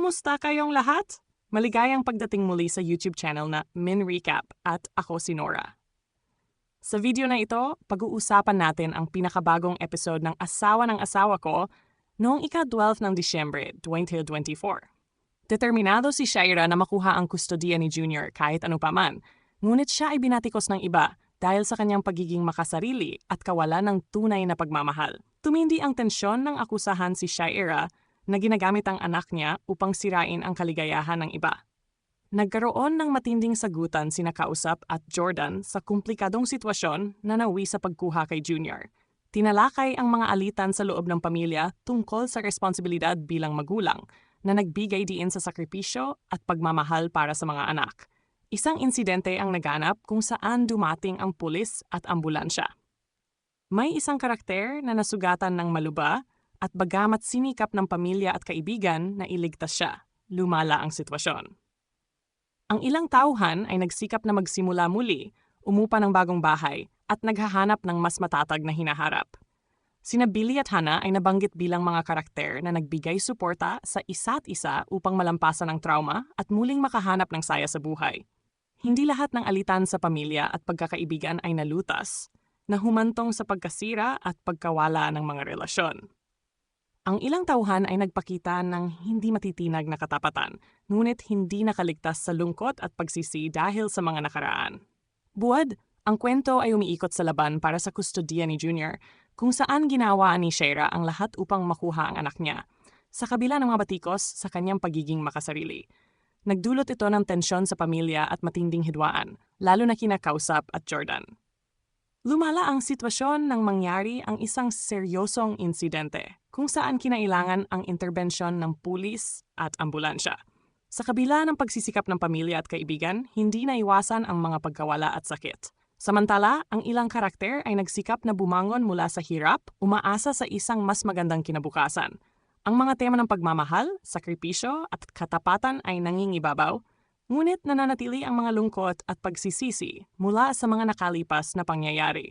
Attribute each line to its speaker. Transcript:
Speaker 1: Kumusta kayong lahat? Maligayang pagdating muli sa YouTube channel na Min Recap at ako si Nora. Sa video na ito, pag-uusapan natin ang pinakabagong episode ng Asawa ng Asawa Ko noong ika-12 ng Disyembre 2024. Determinado si Shaira na makuha ang kustodiya ni Junior kahit ano paman, ngunit siya ay binatikos ng iba dahil sa kanyang pagiging makasarili at kawalan ng tunay na pagmamahal. Tumindi ang tensyon ng akusahan si Shaira na ginagamit ang anak niya upang sirain ang kaligayahan ng iba. Nagkaroon ng matinding sagutan sina Kausap at Jordan sa komplikadong sitwasyon na nawi sa pagkuha kay Junior. Tinalakay ang mga alitan sa loob ng pamilya tungkol sa responsibilidad bilang magulang na nagbigay diin sa sakripisyo at pagmamahal para sa mga anak. Isang insidente ang naganap kung saan dumating ang pulis at ambulansya. May isang karakter na nasugatan ng maluba at bagamat sinikap ng pamilya at kaibigan na iligtas siya, lumala ang sitwasyon. Ang ilang tauhan ay nagsikap na magsimula muli, umupa ng bagong bahay at naghahanap ng mas matatag na hinaharap. Sina Billy at Hannah ay nabanggit bilang mga karakter na nagbigay suporta sa isa't isa upang malampasan ang trauma at muling makahanap ng saya sa buhay. Hindi lahat ng alitan sa pamilya at pagkakaibigan ay nalutas, na humantong sa pagkasira at pagkawala ng mga relasyon. Ang ilang tauhan ay nagpakita ng hindi matitinag na katapatan, ngunit hindi nakaligtas sa lungkot at pagsisi dahil sa mga nakaraan. Buwad, ang kwento ay umiikot sa laban para sa kustodiya ni Junior, kung saan ginawa ni Shaira ang lahat upang makuha ang anak niya, sa kabila ng mga batikos sa kanyang pagiging makasarili. Nagdulot ito ng tensyon sa pamilya at matinding hidwaan, lalo na kina Kausap at Jordan. Lumala ang sitwasyon nang mangyari ang isang seryosong insidente kung saan kinailangan ang interbensyon ng pulis at ambulansya. Sa kabila ng pagsisikap ng pamilya at kaibigan, hindi naiwasan ang mga pagkawala at sakit. Samantala, ang ilang karakter ay nagsikap na bumangon mula sa hirap, umaasa sa isang mas magandang kinabukasan. Ang mga tema ng pagmamahal, sakripisyo at katapatan ay nangingibabaw, ngunit nananatili ang mga lungkot at pagsisisi mula sa mga nakalipas na pangyayari.